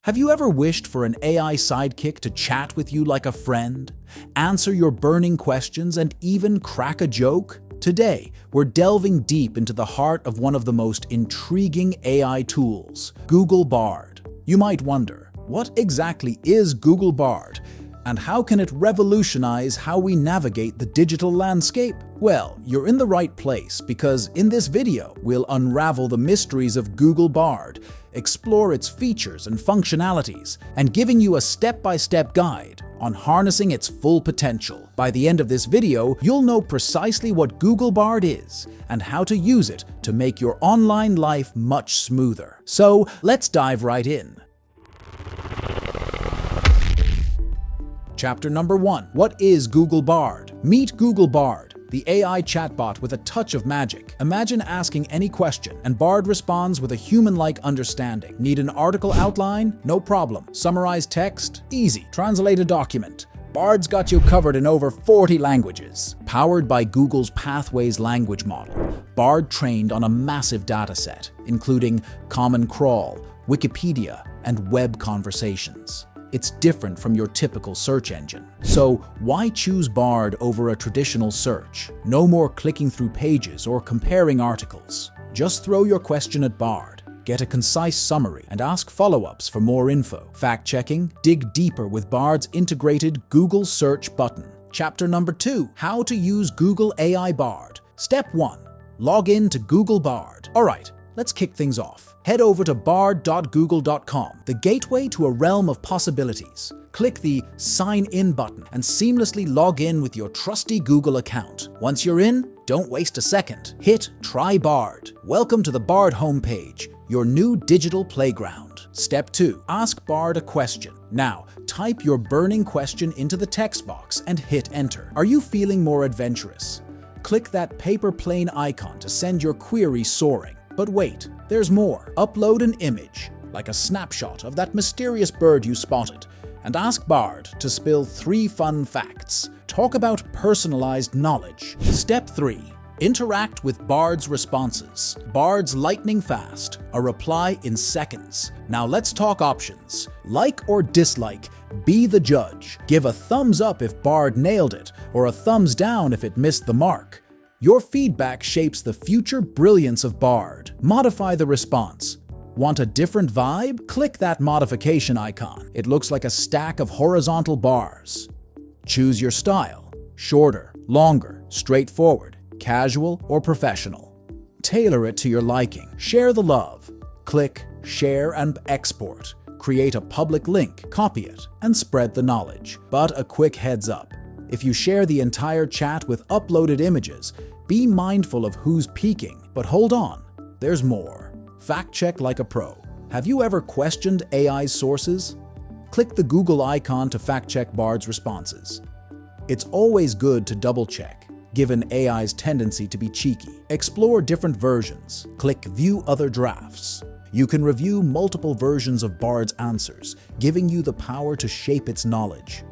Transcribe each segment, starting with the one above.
Have you ever wished for an AI sidekick to chat with you like a friend, answer your burning questions, and even crack a joke? Today, we're delving deep into the heart of one of the most intriguing AI tools, Google Bard. You might wonder, what exactly is Google Bard, and how can it revolutionize how we navigate the digital landscape? Well, you're in the right place, because in this video, we'll unravel the mysteries of Google Bard, explore its features and functionalities, and giving you a step-by-step guide on harnessing its full potential. By the end of this video, you'll know precisely what Google Bard is and how to use it to make your online life much smoother. So, let's dive right in. Chapter number 1. What is Google Bard? Meet Google Bard, the AI chatbot with a touch of magic. Imagine asking any question, and Bard responds with a human-like understanding. Need an article outline? No problem. Summarize text? Easy. Translate a document? Bard's got you covered in over 40 languages. Powered by Google's Pathways language model, Bard trained on a massive dataset, including Common Crawl, Wikipedia, and web conversations. It's different from your typical search engine. So why choose Bard over a traditional search? No more clicking through pages or comparing articles. Just throw your question at Bard, get a concise summary, and ask follow-ups for more info. Fact-checking? Dig deeper with Bard's integrated Google search button. Chapter number 2. How to use Google AI Bard. Step 1. Log in to Google Bard. Alright, let's kick things off. Head over to bard.google.com, the gateway to a realm of possibilities. Click the Sign In button and seamlessly log in with your trusty Google account. Once you're in, don't waste a second. Hit Try Bard. Welcome to the Bard homepage, your new digital playground. Step 2. Ask Bard a question. Now, type your burning question into the text box and hit Enter. Are you feeling more adventurous? Click that paper plane icon to send your query soaring. But wait, there's more. Upload an image, like a snapshot of that mysterious bird you spotted, and ask Bard to spill 3 fun facts. Talk about personalized knowledge. Step 3. Interact with Bard's responses. Bard's lightning fast, a reply in seconds. Now let's talk options. Like or dislike, be the judge. Give a thumbs up if Bard nailed it, or a thumbs down if it missed the mark. Your feedback shapes the future brilliance of Bard. Modify the response. Want a different vibe? Click that modification icon. It looks like a stack of horizontal bars. Choose your style. Shorter, longer, straightforward, casual, or professional. Tailor it to your liking. Share the love. Click, share, and export. Create a public link, copy it, and spread the knowledge. But a quick heads up. If you share the entire chat with uploaded images, be mindful of who's peeking. But hold on, there's more. Fact check like a pro. Have you ever questioned AI's sources? Click the Google icon to fact check Bard's responses. It's always good to double check, given AI's tendency to be cheeky. Explore different versions. Click View Other Drafts. You can review multiple versions of Bard's answers, giving you the power to shape its knowledge.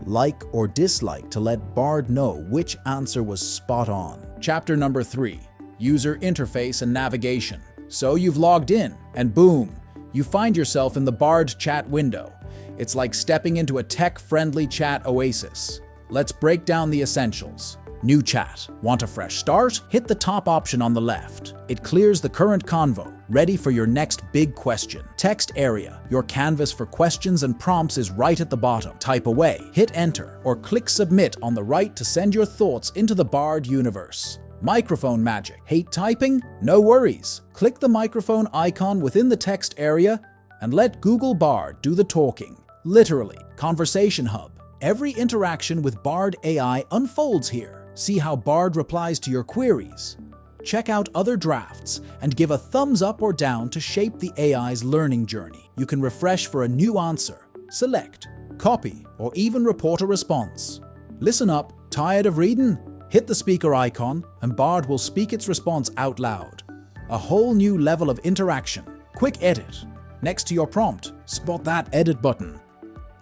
Like or dislike to let Bard know which answer was spot on. Chapter number 3. User interface and navigation. So you've logged in, and boom, you find yourself in the Bard chat window. It's like stepping into a tech-friendly chat oasis. Let's break down the essentials. New chat. Want a fresh start? Hit the top option on the left. It clears the current convo, ready for your next big question. Text area. Your canvas for questions and prompts is right at the bottom. Type away. Hit enter, or click submit on the right to send your thoughts into the Bard universe. Microphone magic. Hate typing? No worries. Click the microphone icon within the text area and let Google Bard do the talking. Literally. Conversation hub. Every interaction with Bard AI unfolds here. See how Bard replies to your queries. Check out other drafts and give a thumbs up or down to shape the AI's learning journey. You can refresh for a new answer, select, copy, or even report a response. Listen up, tired of reading? Hit the speaker icon and Bard will speak its response out loud. A whole new level of interaction. Quick edit. Next to your prompt, spot that edit button.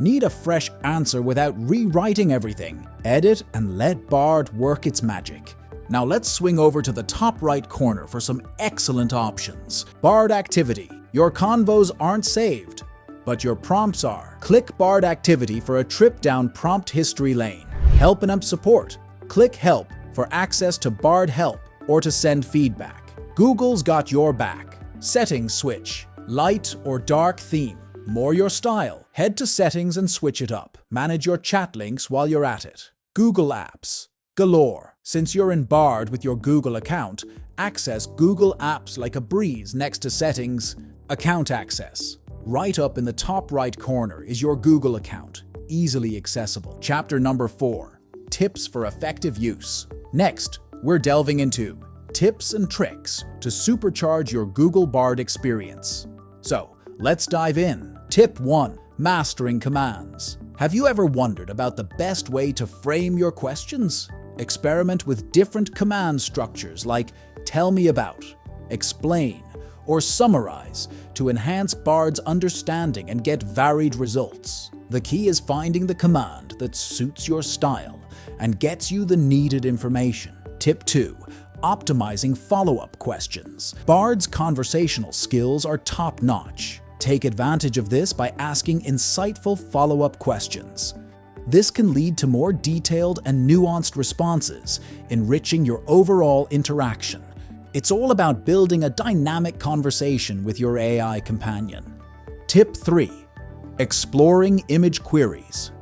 Need a fresh answer without rewriting everything? Edit and let Bard work its magic. Now let's swing over to the top right corner for some excellent options. Bard activity. Your convos aren't saved. but your prompts are: click Bard activity for a trip down prompt history lane. Help and support. Click Help for access to Bard help or to send feedback. Google's got your back. Settings switch. Light or dark theme. More your style. Head to settings and switch it up. Manage your chat links while you're at it. Google Apps. Galore. Since you're in Bard with your Google account, access Google Apps like a breeze next to settings. Account access. Right up in the top right corner is your Google account, easily accessible. Chapter number 4. Tips for effective use. Next, we're delving into tips and tricks to supercharge your Google Bard experience. So, let's dive in. Tip 1. Mastering commands. Have you ever wondered about the best way to frame your questions? Experiment with different command structures like tell me about, explain, or summarize to enhance Bard's understanding and get varied results. The key is finding the command that suits your style and gets you the needed information. Tip 2. Optimizing follow-up questions. Bard's conversational skills are top-notch. Take advantage of this by asking insightful follow-up questions. This can lead to more detailed and nuanced responses, enriching your overall interaction. It's all about building a dynamic conversation with your AI companion. Tip 3. Exploring image queries.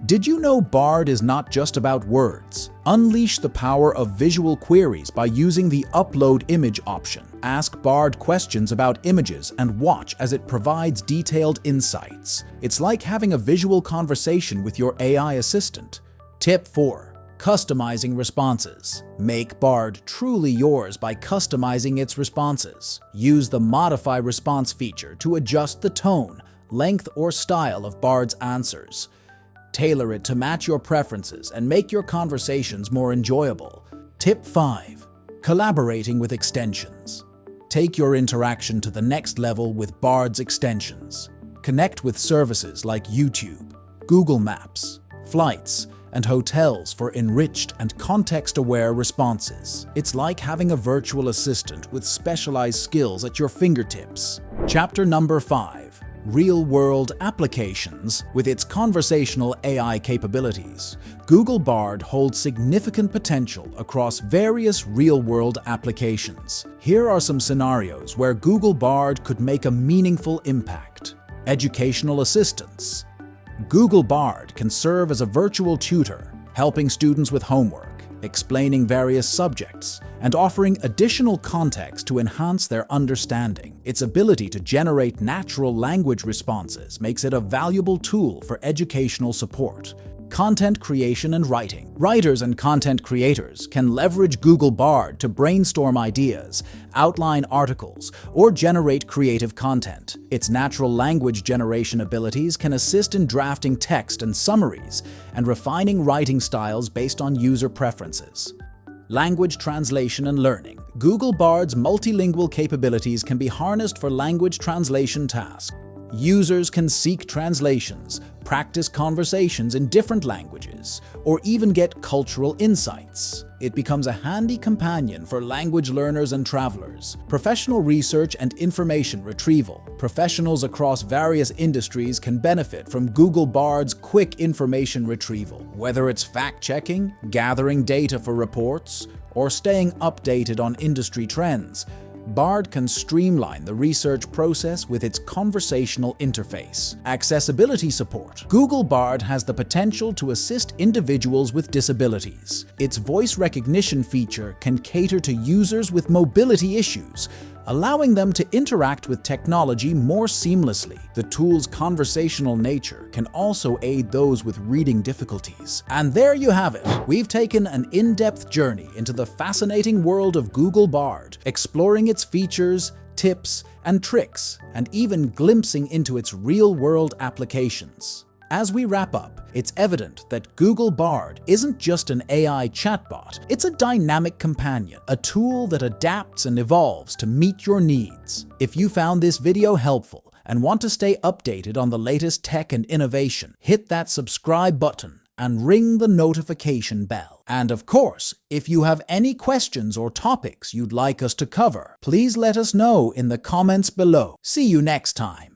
Did you know Bard is not just about words? Unleash the power of visual queries by using the Upload Image option. Ask Bard questions about images and watch as it provides detailed insights. It's like having a visual conversation with your AI assistant. Tip 4. Customizing responses. Make Bard truly yours by customizing its responses. Use the Modify Response feature to adjust the tone, length, or style of Bard's answers. Tailor it to match your preferences and make your conversations more enjoyable. Tip 5. Collaborating with extensions. Take your interaction to the next level with Bard's extensions. Connect with services like YouTube, Google Maps, flights, and hotels for enriched and context-aware responses. It's like having a virtual assistant with specialized skills at your fingertips. Chapter number 5. Real-world applications. With its conversational AI capabilities, Google Bard holds significant potential across various real-world applications. Here are some scenarios where Google Bard could make a meaningful impact. Educational assistance. Google Bard can serve as a virtual tutor, helping students with homework, explaining various subjects, and offering additional context to enhance their understanding. Its ability to generate natural language responses makes it a valuable tool for educational support. Content creation and writing. Writers and content creators can leverage Google Bard to brainstorm ideas, outline articles, or generate creative content. Its natural language generation abilities can assist in drafting text and summaries and refining writing styles based on user preferences. Language translation and learning. Google Bard's multilingual capabilities can be harnessed for language translation tasks. Users can seek translations, practice conversations in different languages, or even get cultural insights. It becomes a handy companion for language learners and travelers. Professional research and information retrieval. Professionals across various industries can benefit from Google Bard's quick information retrieval. Whether it's fact-checking, gathering data for reports, or staying updated on industry trends, Bard can streamline the research process with its conversational interface. Accessibility support. Google Bard has the potential to assist individuals with disabilities. Its voice recognition feature can cater to users with mobility issues, allowing them to interact with technology more seamlessly. The tool's conversational nature can also aid those with reading difficulties. And there you have it. We've taken an in-depth journey into the fascinating world of Google Bard, exploring its features, tips, and tricks, and even glimpsing into its real-world applications. As we wrap up, it's evident that Google Bard isn't just an AI chatbot, it's a dynamic companion, a tool that adapts and evolves to meet your needs. If you found this video helpful and want to stay updated on the latest tech and innovation, hit that subscribe button and ring the notification bell. And of course, if you have any questions or topics you'd like us to cover, please let us know in the comments below. See you next time.